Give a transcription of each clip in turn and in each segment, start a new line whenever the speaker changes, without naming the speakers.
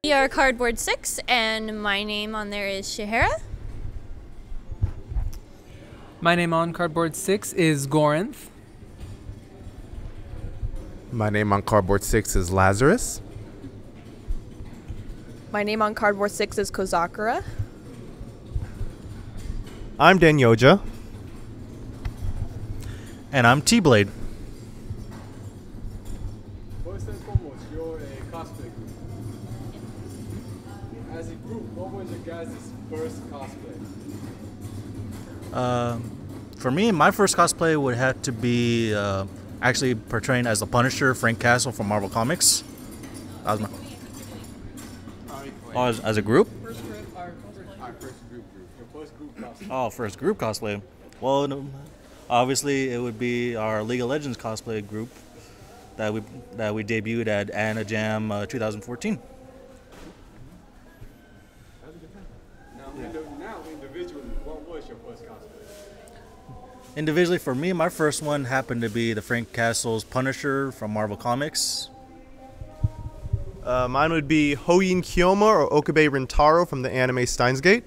We are Cardboard 6, and my name on there is Shahara.
My name on Cardboard 6 is Gorinth.
My name on Cardboard 6 is Lazarus.
My name on Cardboard 6 is Kozakura.
I'm Danyoja.
And I'm T-Blade.
First and foremost, you're a cosplay group. As a group, what was your guys' first cosplay?
For me, my first cosplay would have to be actually portraying as the Punisher, Frank Castle from Marvel Comics. That was my... Oh, as a group?
First group, our first group. Your first group cosplay.
Oh, first group cosplay. Well, no, obviously it would be our League of Legends cosplay group that we debuted at Anna Jam 2014.
Now, individually, what was your first cosplay?
Individually, for me, my first one happened to be the Frank Castle's Punisher from Marvel Comics.
Mine would be Hoyin Kiyoma or Okabe Rintaro from the anime Steins Gate.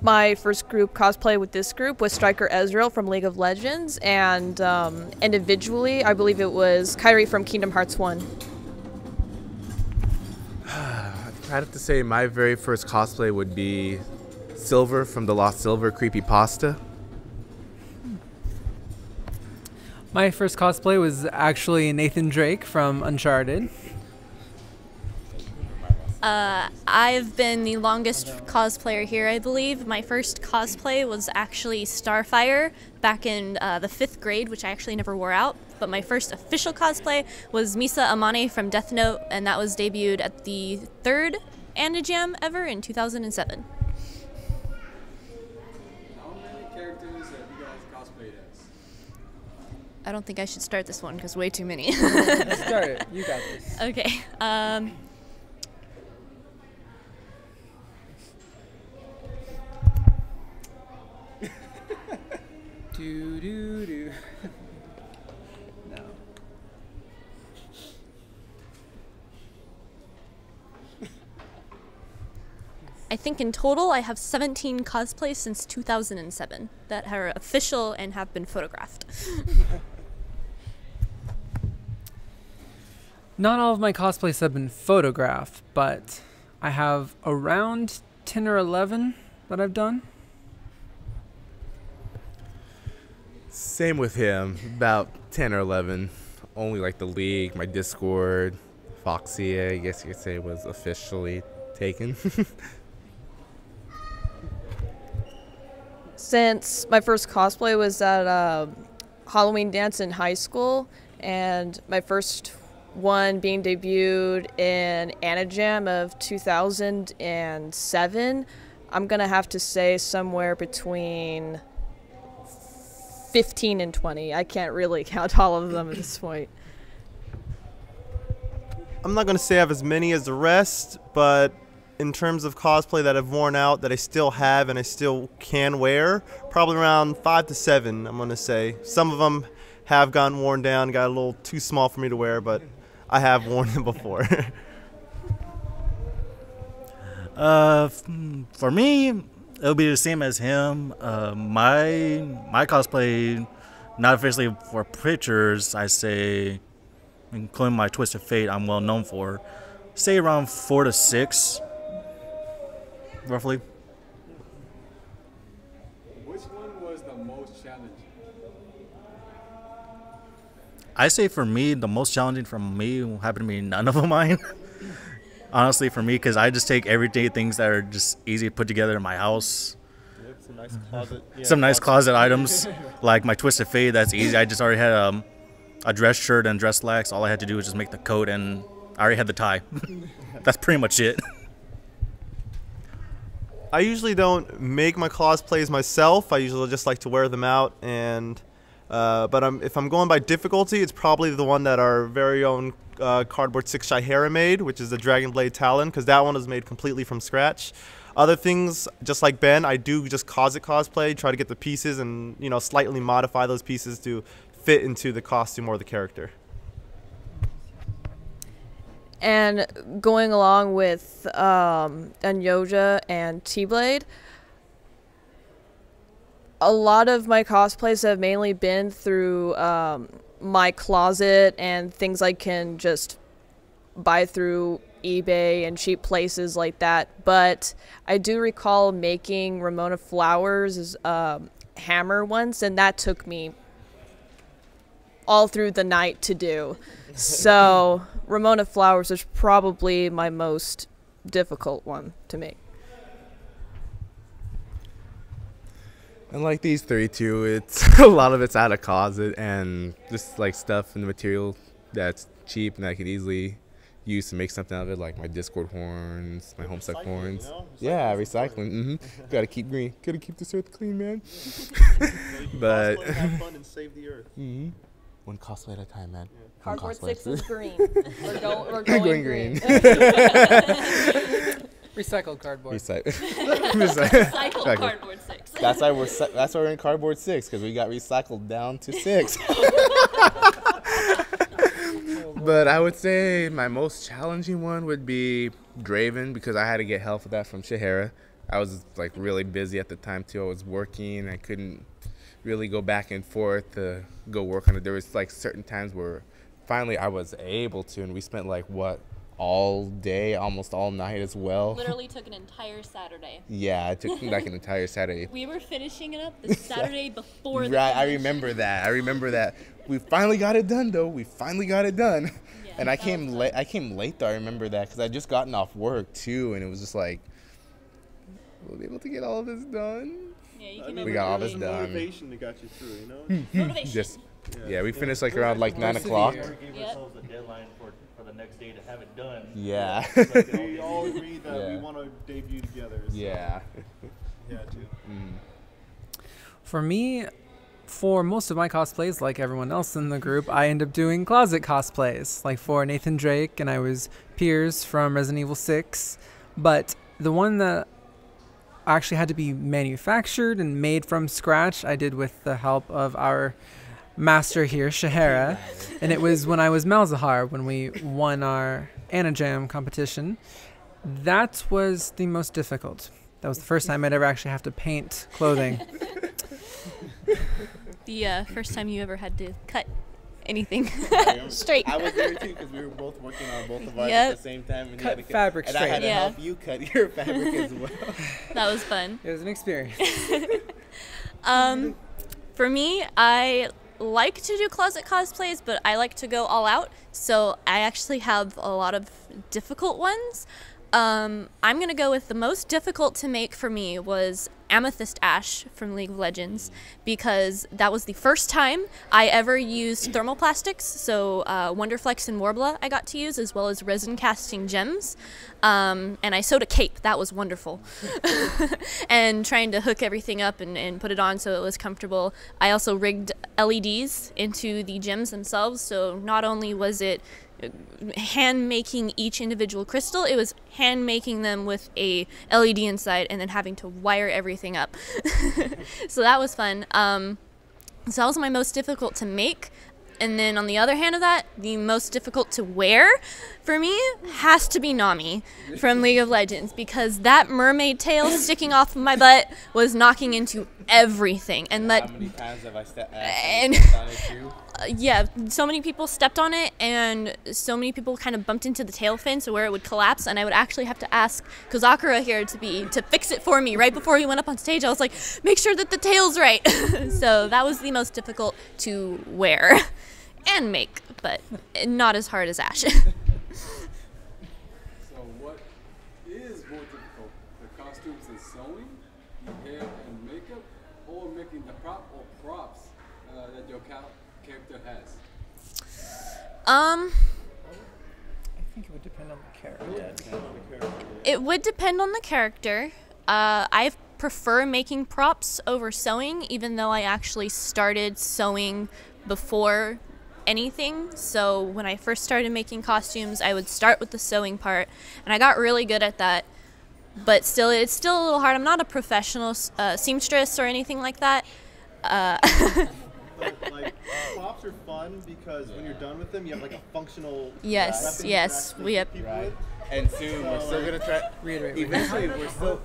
My first group cosplay with this group was Striker Ezreal from League of Legends, and individually, I believe it was Kairi from Kingdom Hearts 1.
I'd have to say my very first cosplay would be Silver from the Lost Silver Creepypasta.
My first cosplay was actually Nathan Drake from Uncharted.
I've been the longest cosplayer here, I believe. My first cosplay was actually Starfire back in the 5th grade, which I actually never wore out. But my first official cosplay was Misa Amane from Death Note, and that was debuted at the 3rd Anna Jam ever in 2007.
How many characters have you guys cosplayed as?
I don't think I should start this one because way too many.
Start it. You got this.
Okay.
Do. No.
I think in total I have 17 cosplays since 2007 that are official and have been photographed.
Not all of my cosplays have been photographed, but I have around 10 or 11 that I've done.
Same with him, about 10 or 11. Only like the League, my Discord, Foxy, I guess you could say, was officially taken.
Since my first cosplay was at Halloween dance in high school, and my first one being debuted in Anna Jam of 2007, I'm gonna have to say somewhere between 15 and 20. I can't really count all of them at this point.
I'm not going to say I have as many as the rest, but in terms of cosplay that I've worn out that I still have and I still can wear, probably around 5 to 7, I'm going to say. Some of them have gotten worn down, got a little too small for me to wear, but I have worn them before.
For me, it'll be the same as him. My cosplay, not officially for pictures, I say, including my Twisted Fate, I'm well known for, say around 4 to 6, roughly.
Which one was the most challenging?
I say for me, the most challenging for me happened to be none of mine. Honestly, for me, because I just take everyday things that are just easy to put together in my house.
Some nice closet,
Some nice closet items, like my Twisted Fate. That's easy. I just already had a dress shirt and dress slacks. All I had to do was just make the coat, and I already had the tie. That's pretty much it.
I usually don't make my cosplays myself. I usually just like to wear them out, and but if I'm going by difficulty, it's probably the one that our very own Cardboard 6 Shahara made, which is the Dragon Blade Talon, because that one is made completely from scratch. Other things, just like Ben, I do just cosplay, try to get the pieces and, you know, slightly modify those pieces to fit into the costume or the character.
And going along with Anyoja and T-Blade, a lot of my cosplays have mainly been through my closet and things I can just buy through eBay and cheap places like that. But I do recall making Ramona Flowers' hammer once, and that took me all through the night to do. So Ramona Flowers is probably my most difficult one to make.
And like these three too, it's a lot of it's out of closet and just like stuff and the material that's cheap and I could easily use to make something out of it, like my Discord horns, my Homestuck horns.
You know?
Yeah, recycling. Gotta keep green. Gotta keep this earth clean, man. But
Cosplay, have fun and save the earth.
one cosplay at a time, man. One
Cardboard
cosplay.
6 is green. We're going
Going
green.
Recycled cardboard.
Recycled cardboard 6.
That's why we're in cardboard 6 because we got recycled down to 6. But I would say my most challenging one would be Draven because I had to get help with that from Shahara. I was like really busy at the time too. I was working. I couldn't really go back and forth to go work on it. There was like certain times where finally I was able to, and we spent like all day, almost all night as well.
Literally took an entire Saturday.
Yeah, it took like an entire Saturday.
We were finishing it up the Saturday before the
Right, I
finish.
remember that. We finally got it done, though. We finally got it done.
Yeah,
And I
that
came
was
late. I came late, though. I remember that because I just gotten off work too, and it was just like, we'll be able to get all of this done.
Yeah, you
I
can
mean,
We got all this
the
done.
motivation that got you through, you know?
Motivation.
Just yeah, we finished like around like 9 o'clock.
We gave
Yep.
ourselves a deadline for the next day to have it done.
Yeah.
We all agreed that we
Yeah.
want to debut together. So
Yeah.
Yeah, too.
For me, for most of my cosplays, like everyone else in the group, I end up doing closet cosplays. Like for Nathan Drake, and I was Piers from Resident Evil 6. But the one that actually had to be manufactured and made from scratch, I did with the help of our master here, Shahara. And it was when I was Malzahar, when we won our Anajam competition. That was the most difficult. That was the first time I'd ever actually have to paint clothing.
The first time you ever had to cut anything straight.
I was there too because we were both working on both of ours
Yep.
at the same time. And
Cut
you had to
fabric
and I had
straight.
to
Yeah.
help you cut your fabric as well.
That was fun.
It was an experience.
For me, I like to do closet cosplays, but I like to go all out. So I actually have a lot of difficult ones. I'm going to go with the most difficult to make for me was Amethyst Ash from League of Legends, because that was the first time I ever used thermoplastics. So Wonderflex and Warbler I got to use, as well as resin casting gems. And I sewed a cape. That was wonderful. And trying to hook everything up and put it on so it was comfortable. I also rigged LEDs into the gems themselves. So not only was it hand making each individual crystal, it was hand making them with a LED inside and then having to wire everything up. So that was fun. So that was my most difficult to make. And then on the other hand of that, the most difficult to wear for me has to be Nami from League of Legends, because that mermaid tail sticking off of my butt was knocking into everything. And that,
How many times have I stepped
and
on it too?
yeah, so many people stepped on it, and so many people kind of bumped into the tail fin, so where it would collapse, and I would actually have to ask Kozakura here to fix it for me right before he went up on stage. I was like, make sure that the tail's right. So that was the most difficult to wear and make, but not as hard as Ash.
So what is more difficult? The costumes and sewing, the hair and makeup, or making the prop or props that your character has?
I think it would depend on the character.
It would depend on the character. I prefer making props over sewing, even though I actually started sewing before anything. So when I first started making costumes, I would start with the sewing part, and I got really good at that. But still, it's still a little hard. I'm not a professional seamstress or anything like that.
But But, like, props are fun because when you're done with them, you have like a functional.
Yes,
weapon
yes,
to
we have.
compete
Right.
with.
And soon we're still gonna try.
Reiterate.
Eventually, we're still.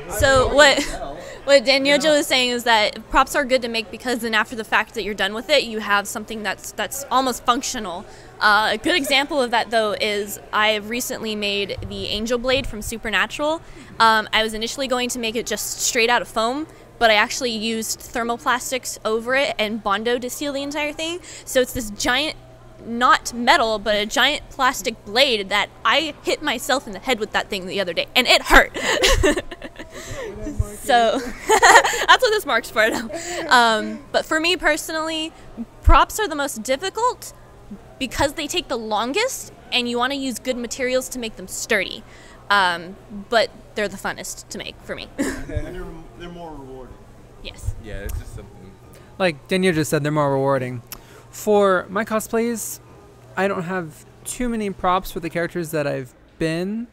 So what Danyojo is saying is that props are good to make because then after the fact that you're done with it, you have something that's almost functional. A good example of that though is I recently made the Angel Blade from Supernatural. I was initially going to make it just straight out of foam, but I actually used thermoplastics over it and Bondo to seal the entire thing. So it's this giant, not metal, but a giant plastic blade that I hit myself in the head with that thing the other day, and it hurt. So that's what this marks for now. But for me personally, props are the most difficult because they take the longest, and you want to use good materials to make them sturdy. But they're the funnest to make for me.
And they're more rewarding.
Yes.
Yeah, it's just something.
Like Daniel just said, they're more rewarding. For my cosplays, I don't have too many props for the characters that I've been,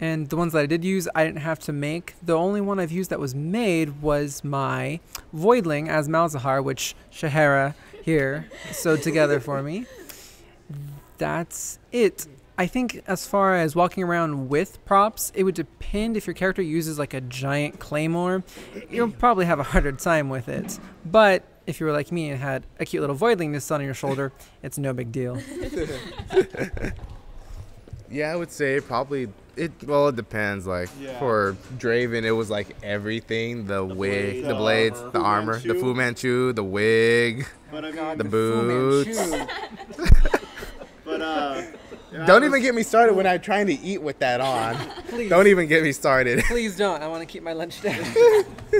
and the ones that I did use, I didn't have to make. The only one I've used that was made was my Voidling as Malzahar, which Shahara here sewed together for me. That's it. I think as far as walking around with props, it would depend if your character uses like a giant claymore. You'll probably have a harder time with it. But if you were like me and had a cute little Voidling to sit on your shoulder, it's no big deal.
Yeah, I would say probably it depends. Like for Draven, it was like everything: the wig, the blades, the armor, the Fu Manchu, the wig, the boots.
But
don't even get me started when I'm trying to eat with that on.
Please.
Don't even get me started.
Please don't. I want to keep my lunch down.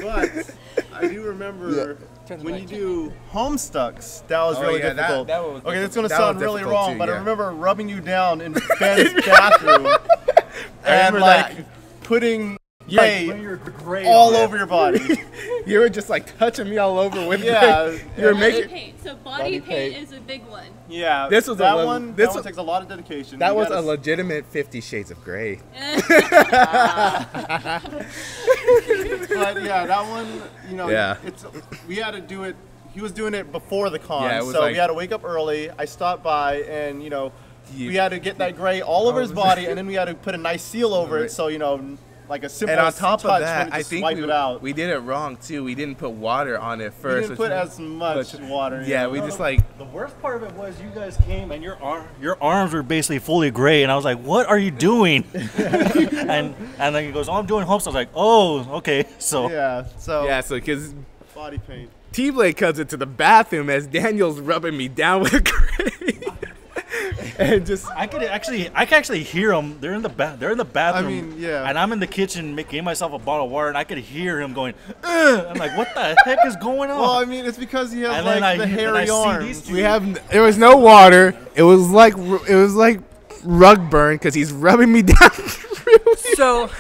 But I do remember when you do Homestucks, that was really difficult.
That was
okay, that's going to
that was
sound really
difficult
wrong,
too,
but I
yeah.
remember rubbing you down in Ben's bathroom and like putting gray all over your body.
You were just like touching me all over with
Yeah.
You were making.
paint. So
body paint
is a big one.
Yeah,
This was
that
a
one.
this
That one
was-
takes a lot of dedication.
That
You
was
gotta
a legitimate 50 Shades of Grey.
But yeah, that one, you know,
Yeah.
we had to do it. He was doing it before the con,
Yeah, it was
so
like-
we had to wake up early. I stopped by, and you know, we had to get that gray all over his body, and then we had to put a nice seal over it, so you know, like a simple
And on top
touch
of that,
when you
I
just
think
swipe it out.
we did it wrong too. We didn't put water on it
We
first.
didn't put as much water.
Yeah,
in.
we just like
The worst part of it was you guys came and your arms were basically fully gray, and I was like, "What are you doing?" and then he goes, "Oh, I'm doing home stuff." I was like, "Oh, okay." So
yeah,
so because
body paint.
T-Blade comes into the bathroom as Daniel's rubbing me down with gray. And just
I can actually hear them. They're in the bathroom.
mean, yeah.
And I'm in the kitchen making myself a bottle of water, and I could hear him going, "Ugh." I'm like, "What the heck is going on?"
Well, I mean, it's because he has
And then
like the
then I
hairy
see
arms.
these two.
there was no water. It was like rug burn because he's rubbing me down.
So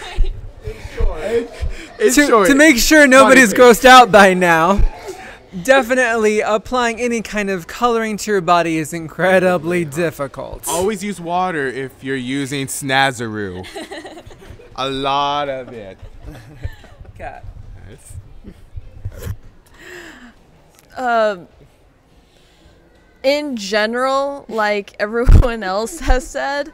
It's short.
to make sure nobody's
paint.
grossed out by now, definitely applying any kind of coloring to your body is incredibly difficult.
Always use water if you're using Snazaroo. A lot of it.
Cat.
In general, like everyone else has said,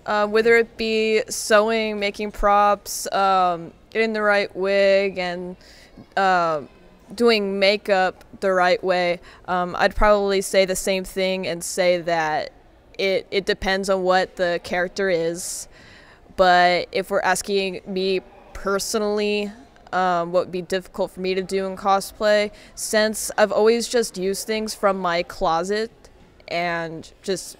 whether it be sewing, making props, getting the right wig, and doing makeup the right way, I'd probably say the same thing and say that it depends on what the character is. But if we're asking me personally, what would be difficult for me to do in cosplay, since I've always just used things from my closet and just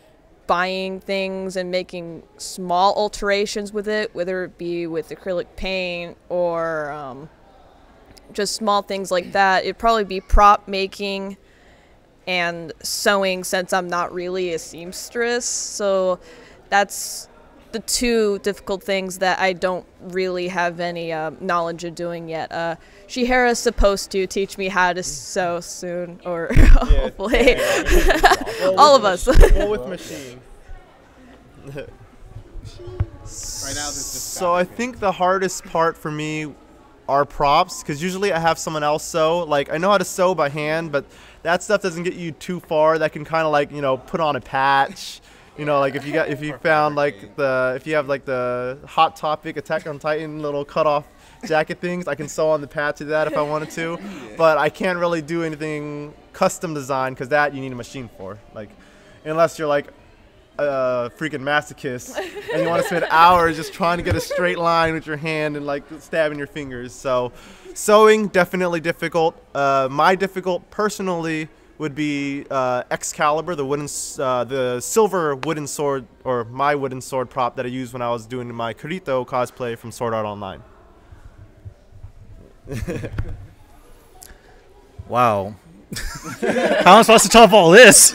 buying things and making small alterations with it, whether it be with acrylic paint or just small things like that, it'd probably be prop making and sewing, since I'm not really a seamstress. So that's the two difficult things that I don't really have any knowledge of doing yet. Shihara's supposed to teach me how to sew soon, or hopefully. All of us.
Well, with machine.
Right now, this is
So I think the hardest part for me are props, because usually I have someone else sew. Like, I know how to sew by hand, but that stuff doesn't get you too far. That can kind of like, you know, put on a patch. You know, like if you have like the Hot Topic Attack on Titan little cutoff jacket things, I can sew on the patch of that if I wanted to. But I can't really do anything custom design, because that you need a machine for. Like, unless you're like a freaking masochist and you want to spend hours just trying to get a straight line with your hand and like stabbing your fingers. So sewing, definitely difficult. My difficult personally would be Excalibur, the silver wooden sword, or my wooden sword prop that I used when I was doing my Kirito cosplay from Sword Art Online.
Wow. How am I supposed to top all this?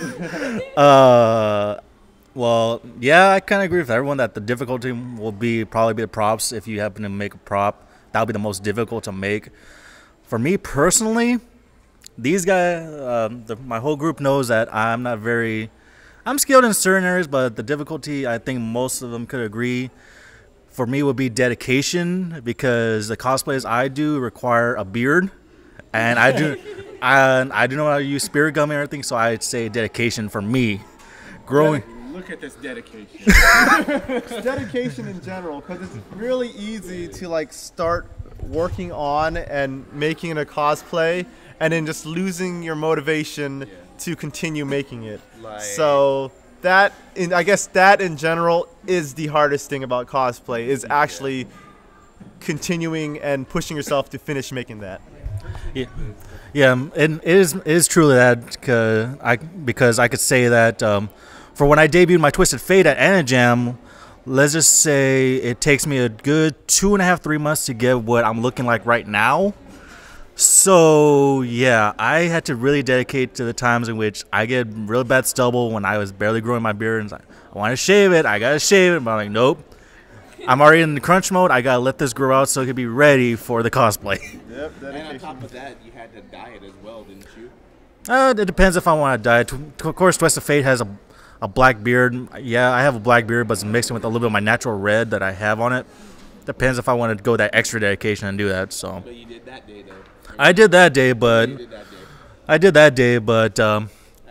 Well, yeah, I kind of agree with everyone that the difficulty will probably be the props. If you happen to make a prop, that'll be the most difficult to make. For me personally, these guys, my whole group knows that I'm skilled in certain areas, but the difficulty, I think most of them could agree, for me would be dedication, because the cosplays I do require a beard, and I do know how to use spirit gum and everything, so I'd say dedication for me.
Look at this dedication.
It's dedication in general, because it's really easy to like start working on and making a cosplay and then just losing your motivation to continue making it. So I guess that in general is the hardest thing about cosplay, is actually continuing and pushing yourself to finish making that.
Yeah, and it is truly that, because I could say that for when I debuted my Twisted Fate at Anijam, let's just say it takes me a good 2.5, 3 months to get what I'm looking like right now. So yeah, I had to really dedicate to the times in which I get real bad stubble when I was barely growing my beard, and I want to shave it, I gotta shave it, but I'm like, nope. I'm already in the crunch mode, I gotta let this grow out so it can be ready for the cosplay.
Yep, and on top of that, you had to diet as well, didn't you?
It depends if I want to diet. Of course, Twisted Fate has a black beard. Yeah, I have a black beard, but it's mixing with a little bit of my natural red that I have on it. Depends if I want to go that extra dedication and do that. So.
But you did that day, though.
I did that day, but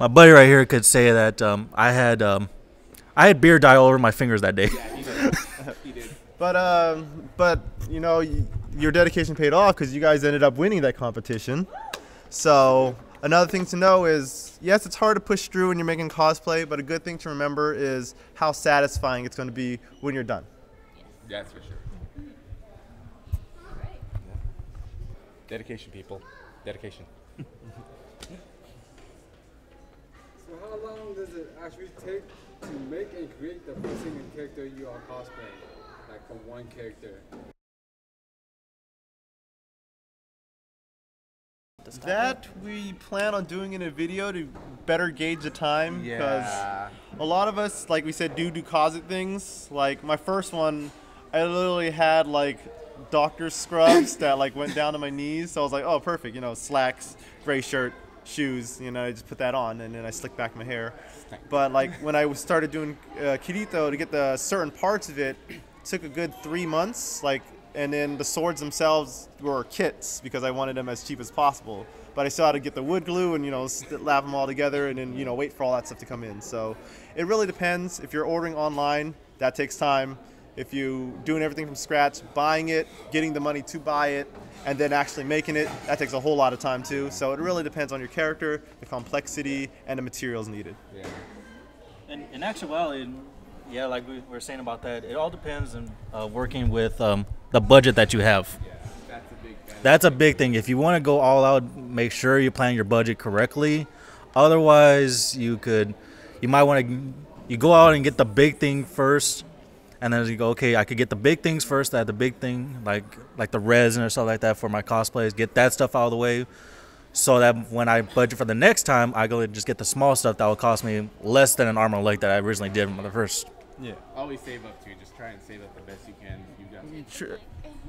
my buddy right here could say that I had beard dye all over my fingers that day.
Yeah, he did. He did.
But you know, your dedication paid off, because you guys ended up winning that competition. So another thing to know is, yes, it's hard to push through when you're making cosplay, but a good thing to remember is how satisfying it's going to be when you're done.
That's for sure. Dedication, people. Dedication.
So how long does it actually take to make and create the single character you are cosplaying? Like from one character?
That we plan on doing in a video to better gauge the time, because a lot of us, like we said, do closet things. Like my first one, I literally had like doctor scrubs that like went down to my knees, so I was like, oh, perfect, you know, slacks, gray shirt, shoes, you know, I just put that on, and then I slicked back my hair. But like when I started doing Kirito, to get the certain parts of it, took a good 3 months, like, and then the swords themselves were kits, because I wanted them as cheap as possible. But I still had to get the wood glue and, you know, lap them all together, and then, you know, wait for all that stuff to come in. So it really depends. If you're ordering online, that takes time. If you doing everything from scratch, buying it, getting the money to buy it, and then actually making it, that takes a whole lot of time too. So it really depends on your character, the complexity, and the materials needed.
Yeah.
And in actuality, yeah, like we were saying about that, it all depends on working with the budget that you have.
Yeah, that's a big thing.
That's a big thing. If you want to go all out, make sure you plan your budget correctly. Otherwise, you might want to go out and get the big thing first. And then you go, okay, I could get the big things first. The big thing, like the resin or stuff like that for my cosplays. Get that stuff out of the way, so that when I budget for the next time, I go and just get the small stuff that will cost me less than an arm and leg that I originally did from the first.
Yeah.
Always save up too. Just try and save up the best you can. You got.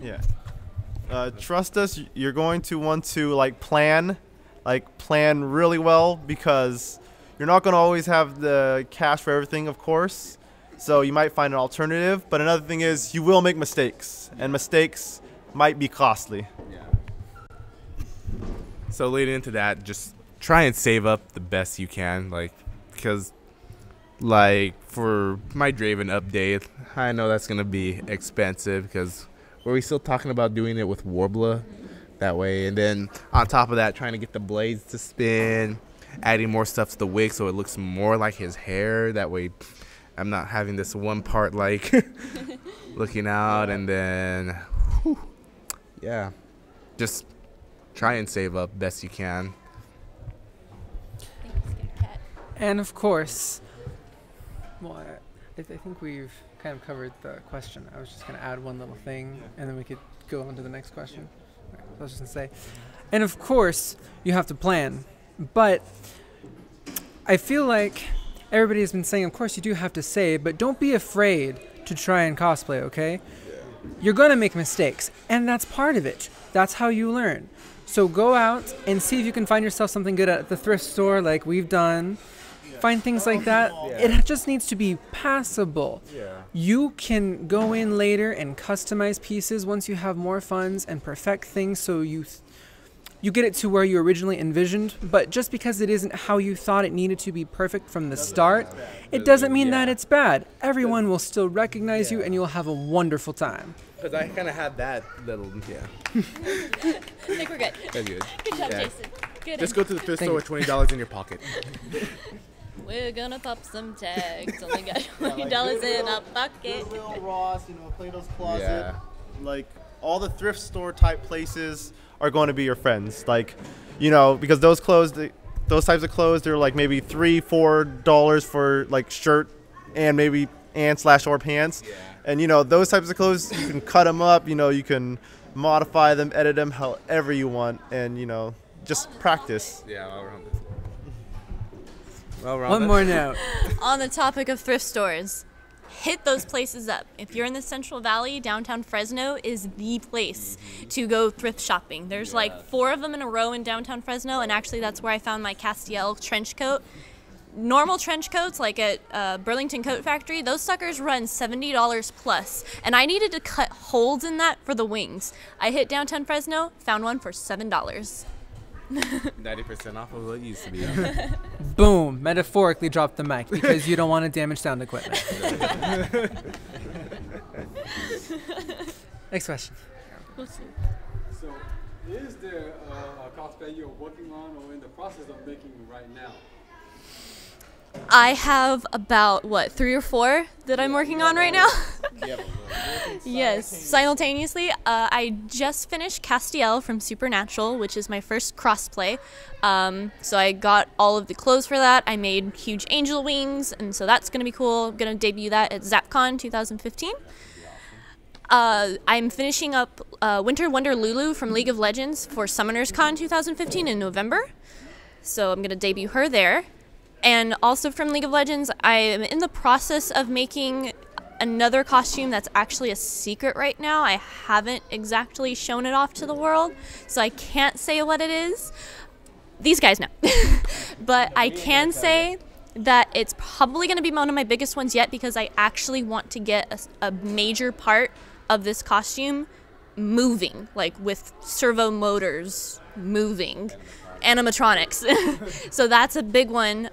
Yeah. Trust us. You're going to want to plan really well, because you're not going to always have the cash for everything, of course. So you might find an alternative, but another thing is you will make mistakes, and mistakes might be costly.
So leading into that, just try and save up the best you can, like, because, like, for my Draven update, I know that's gonna be expensive because were we still talking about doing it with Warbler that way, and then on top of that, trying to get the blades to spin, adding more stuff to the wig so it looks more like his hair. That way, I'm not having this one part like looking out, and then, whew, yeah, just try and save up best you can.
And of course, well, I think we've kind of covered the question. I was just going to add one little thing, and then we could go on to the next question. I was just going to say, and of course, you have to plan. But I feel like everybody has been saying, of course, you do have to save, but don't be afraid to try and cosplay, okay? You're going to make mistakes, and that's part of it. That's how you learn. So go out and see if you can find yourself something good at the thrift store like we've done. Find things like that. It just needs to be passable. You can go in later and customize pieces once you have more funds and perfect things so you get it to where you originally envisioned. But just because it isn't how you thought it needed to be perfect from the start, it doesn't mean that it's bad. Everyone will still recognize you and you'll have a wonderful time.
Because I kind of had that little,
I think we're good.
That's good.
Good job, Jason. Good.
Just go to the thrift store with $20 in your pocket.
We're gonna pop some tags. Only got $20 in our pocket.
Goodwill, Ross, Plato's Closet,
Yeah.
like all the thrift store type places are going to be your friends. Like, because those clothes, those types of clothes, they're like maybe $3-4 for like shirt and maybe and/or pants.
Yeah.
And those types of clothes, you can cut them up. You can modify them, edit them however you want, and just practice.
Yeah,
One more note.
On the topic of thrift stores, hit those places up. If you're in the Central Valley, downtown Fresno is the place to go thrift shopping. There's like 4 of them in a row in downtown Fresno, and actually that's where I found my Castiel trench coat. Normal trench coats, like at Burlington Coat Factory, those suckers run $70 plus, and I needed to cut holes in that for the wings. I hit downtown Fresno, found one for $7.
90% off of what it used to be.
Boom, metaphorically drop the mic because you don't want to damage sound equipment. Next question.
We'll see.
So, is there a cosplay you're working on or in the process of making right now?
I have about, 3 or 4 that I'm working on right now? Yes, simultaneously. I just finished Castiel from Supernatural, which is my first crossplay. So I got all of the clothes for that. I made huge angel wings, and so that's going to be cool. I'm going to debut that at ZapCon 2015. I'm finishing up Winter Wonder Lulu from League of Legends for Summoners Con 2015 in November. So I'm going to debut her there. And also from League of Legends, I am in the process of making another costume that's actually a secret right now. I haven't exactly shown it off to the world, so I can't say what it is. These guys know. But I can say that it's probably going to be one of my biggest ones yet because I actually want to get a major part of this costume moving, like with servo motors moving. Animatronics. So that's a big one.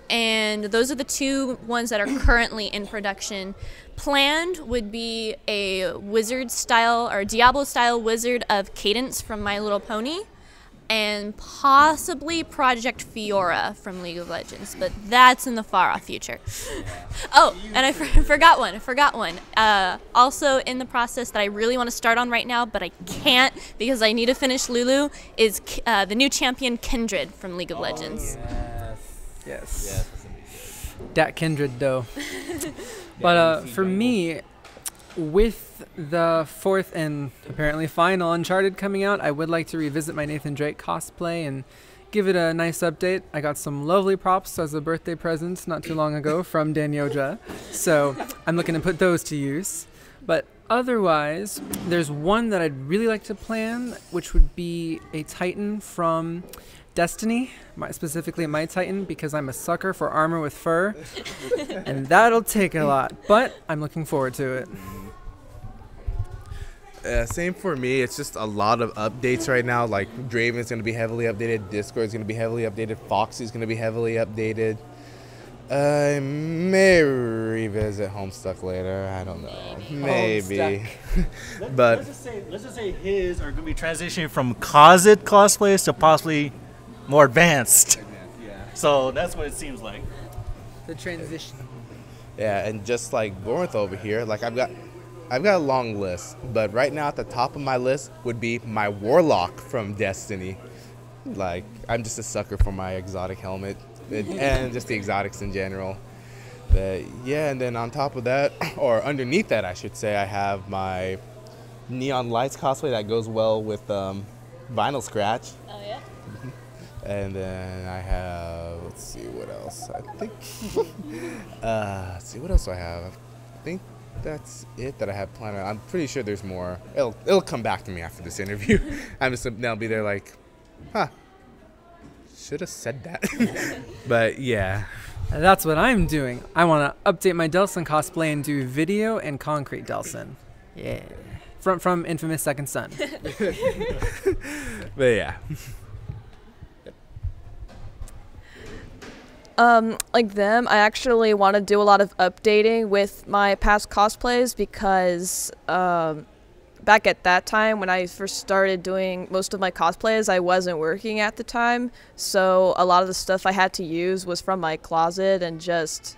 And those are the 2 ones that are currently in production. Planned would be a wizard style or Diablo style wizard of Cadence from My Little Pony, and possibly Project Fiora from League of Legends, but that's in the far off future. Oh, and I forgot one. Also in the process that I really want to start on right now, but I can't because I need to finish Lulu, is the new champion Kindred from League of Legends.
Yes. Dat Kindred, though. But for me, with the 4th and apparently final Uncharted coming out, I would like to revisit my Nathan Drake cosplay and give it a nice update. I got some lovely props as a birthday present not too long ago from Danyoja, so I'm looking to put those to use. But otherwise, there's one that I'd really like to plan, which would be a Titan from Destiny, specifically my Titan, because I'm a sucker for armor with fur, and that'll take a lot, but I'm looking forward to it.
Same for me. It's just a lot of updates right now. Like Draven's going to be heavily updated. Discord's going to be heavily updated. Foxy's going to be heavily updated. I may revisit Homestuck later. I don't know. Maybe. But
let's just say his are going to be transitioning from closet cosplays to possibly more advanced. So that's what it seems like.
The transition.
yeah, and just like Gorth over here, like I've got a long list, but right now at the top of my list would be my Warlock from Destiny. Like I'm just a sucker for my exotic helmet. And just the exotics in general. But yeah, and then on top of that, or underneath that, I should say, I have my Neon Lights cosplay that goes well with Vinyl Scratch.
Oh yeah.
And then I have, let's see what else. I think, let's see what else do I have. I think that's it that I have planned. I'm pretty sure there's more. It'll come back to me after this interview. I'm just now be there like, huh. Should have said that. But yeah.
And that's what I'm doing. I want to update my Delson cosplay and do video and concrete Delson. Yeah. From Infamous Second Son.
But yeah.
Like them, I actually want to do a lot of updating with my past cosplays because back at that time when I first started doing most of my cosplays, I wasn't working at the time, so a lot of the stuff I had to use was from my closet and just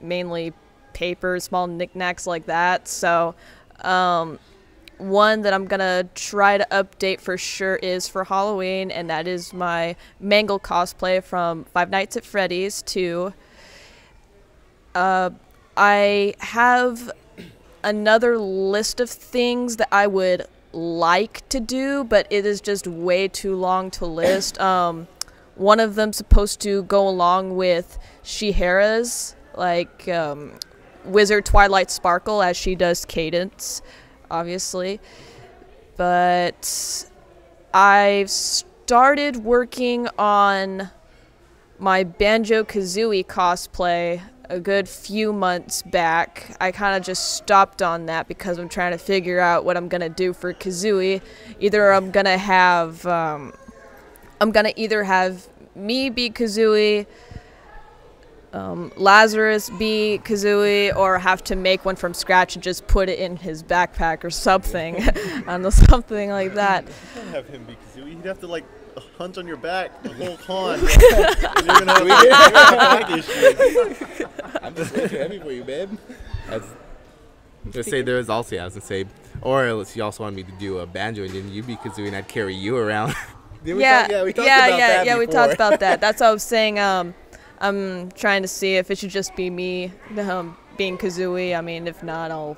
mainly paper, small knickknacks like that. So one that I'm gonna try to update for sure is for Halloween, and that is my Mangle cosplay from Five Nights at Freddy's 2. I have another list of things that I would like to do, but it is just way too long to list. One of them supposed to go along with Shihera's, like Wizard Twilight Sparkle, as she does Cadence, obviously. But I've started working on my Banjo-Kazooie cosplay a good few months back. I kind of just stopped on that because I'm trying to figure out what I'm gonna do for Kazooie. Either I'm gonna either have me be Kazooie, Lazarus be Kazooie, or have to make one from scratch and just put it in his backpack or something. I don't know, something like that.
You can't have him be Kazooie. He'd have to like hunt on your back the whole con. You're gonna have back issues.
I'm just way too heavy for you, babe. Let's say there is also, I was gonna say, or she also wanted me to do a banjo and then you be Kazooie and I'd carry you around.
We talked about that. That's what I was saying. I'm trying to see if it should just be me being Kazooie. I mean, if not, I'll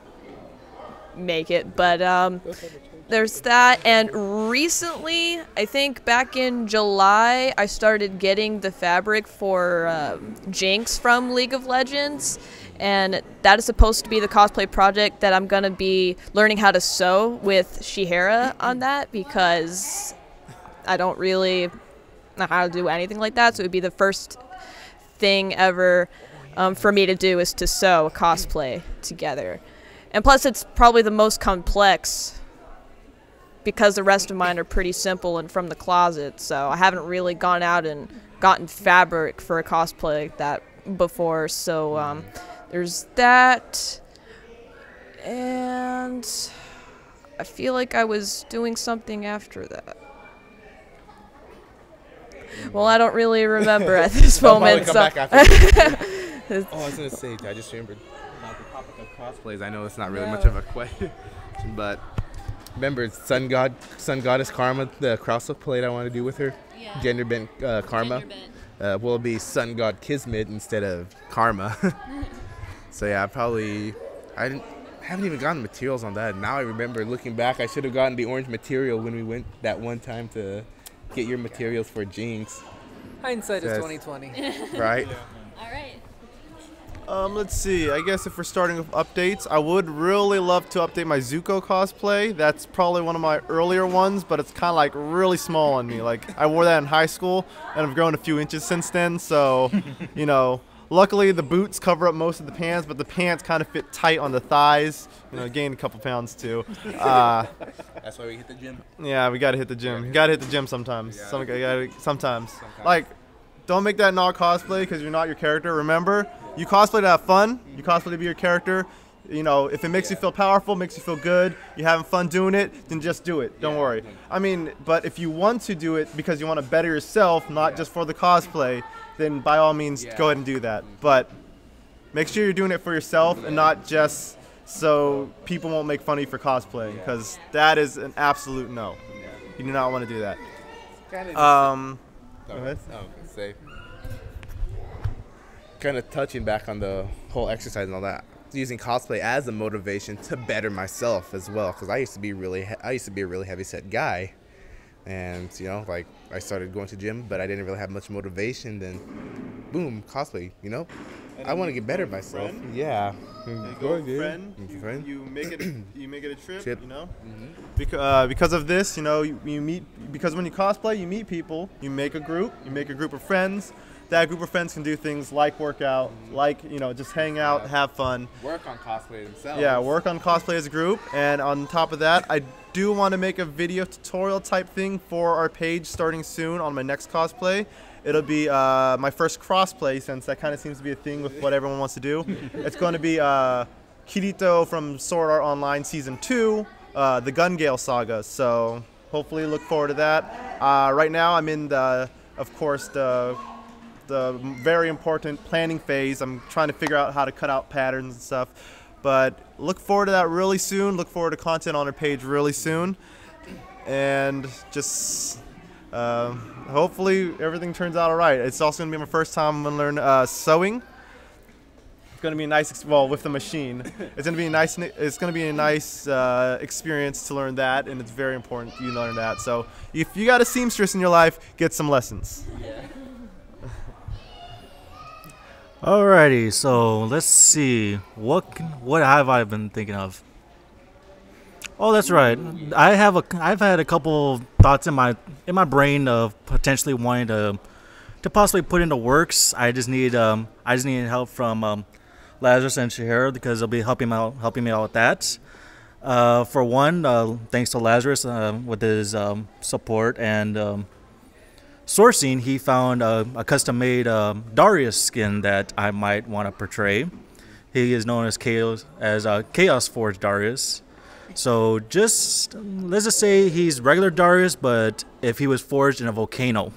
make it. But there's that. And recently, I think back in July, I started getting the fabric for Jinx from League of Legends. And that is supposed to be the cosplay project that I'm going to be learning how to sew with Shihera on that, because I don't really know how to do anything like that. So it would be the first thing ever for me to do is to sew a cosplay together. And plus it's probably the most complex because the rest of mine are pretty simple and from the closet, so I haven't really gone out and gotten fabric for a cosplay like that before. So there's that, and I feel like I was doing something after that. Well, I don't really remember at this moment. So.
Back after I was gonna say, I just remembered about the topic of cosplays. I know it's not really much of a question, but remember Sun Goddess Karma, the cosplay I want to do with her, gender bent Karma. Will be Sun God Kismet instead of Karma. So yeah, I haven't even gotten materials on that. Now I remember looking back, I should have gotten the orange material when we went that one time to get your materials for Jinx.
Hindsight is 20/20.
Right?
All right.
Let's see. I guess if we're starting with updates, I would really love to update my Zuko cosplay. That's probably one of my earlier ones, but it's kind of like really small on me. Like I wore that in high school, and I've grown a few inches since then. So, you know, Luckily, the boots cover up most of the pants, but the pants kind of fit tight on the thighs. You know, gained a couple pounds too.
That's why we hit the gym.
Yeah, we gotta hit the gym. You gotta hit the gym sometimes. Sometimes. Like, don't make that not cosplay because you're not your character. Remember, you cosplay to have fun. You cosplay to be your character. You know, if it makes you feel powerful, makes you feel good, you're having fun doing it, then just do it. Don't worry. I mean, but if you want to do it because you want to better yourself, not just for the cosplay, then by all means, go ahead and do that. But make sure you're doing it for yourself and not just so people won't make fun of you for cosplay, because that is an absolute no. You do not want to do that. Go ahead.
Kind of touching back on the whole exercise and all that, using cosplay as a motivation to better myself as well, because I used to be a really heavy set guy, and you know, like I started going to gym, but I didn't really have much motivation. Then, boom, cosplay. You know, I want to get better myself.
Friend.
Yeah.
Friend. You make it a trip. You know, because of this, you know, you meet, because when you cosplay, you meet people. You make a group. You make a group of friends. That group of friends can do things like work out, like, you know, just hang out, have fun.
Work on cosplay themselves.
Yeah, work on cosplay as a group. And on top of that, I do want to make a video tutorial type thing for our page starting soon on my next cosplay. It'll be my first crossplay, since that kind of seems to be a thing with what everyone wants to do. It's going to be Kirito from Sword Art Online Season 2, the Gun Gale Saga. So hopefully look forward to that. Right now I'm in the very important planning phase. I'm trying to figure out how to cut out patterns and stuff. But look forward to that really soon. Look forward to content on our page really soon. And just hopefully everything turns out all right. It's also going to be my first time I'm going to learn sewing. It's going to be a nice, well, with the machine. It's going to be a nice. It's going to be a nice experience to learn that, and it's very important you learn that. So if you got a seamstress in your life, get some lessons.
Alrighty, so let's see. What have I been thinking of? Oh, that's right. I've had a couple thoughts in my brain of potentially wanting to possibly put into works. I just need help from Lazarus and Shahara, because they'll be helping me out with that. For one, thanks to Lazarus with his support and sourcing, he found a custom-made Darius skin that I might want to portray. He is known as Chaos Forge Darius. So let's just say he's regular Darius, but if he was forged in a volcano.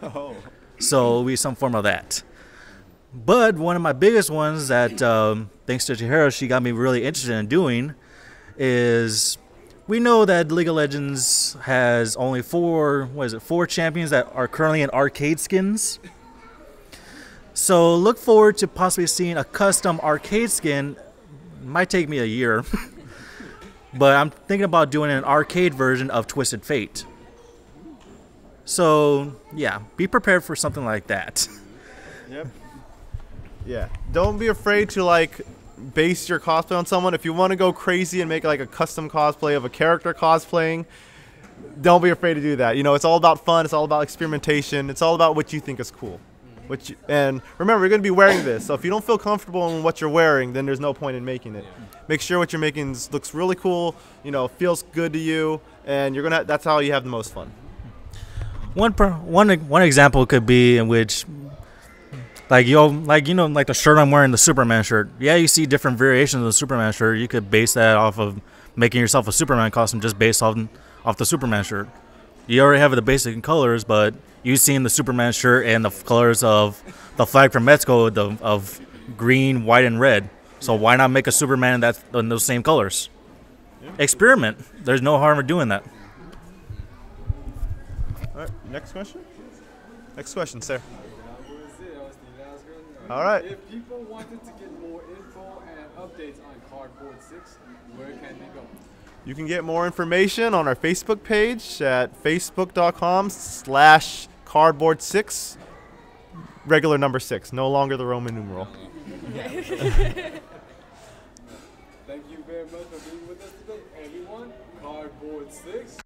Oh.
So it'll be some form of that. But one of my biggest ones that, thanks to Chihiro, she got me really interested in doing is, we know that League of Legends has only four champions that are currently in arcade skins. So look forward to possibly seeing a custom arcade skin. Might take me a year. But I'm thinking about doing an arcade version of Twisted Fate. So, yeah, be prepared for something like that.
Yep. Yeah. Don't be afraid to, like, base your cosplay on someone. If you want to go crazy and make like a custom cosplay of a character cosplaying, don't be afraid to do that. You know, it's all about fun. It's all about experimentation. It's all about what you think is cool. And remember, you're going to be wearing this. So if you don't feel comfortable in what you're wearing, then there's no point in making it. Make sure what you're making looks really cool, you know, feels good to you, and you're gonna. That's how you have the most fun.
One example could be in which, like the shirt I'm wearing, the Superman shirt. Yeah, you see different variations of the Superman shirt. You could base that off of making yourself a Superman costume just based off the Superman shirt. You already have the basic colors, but you've seen the Superman shirt and the colors of the flag from Mexico of green, white, and red. So why not make a Superman that's in those same colors? Experiment. There's no harm in doing that.
All right, next question. Next question, sir.
That was it. That was the last one.
All right.
If people wanted to get more info and updates on Cardboard 6, where can they go?
You can get more information on our Facebook page at facebook.com/cardboard6, regular number 6, no longer the Roman numeral.
Thank you very much for being with us today, everyone. Cardboard 6.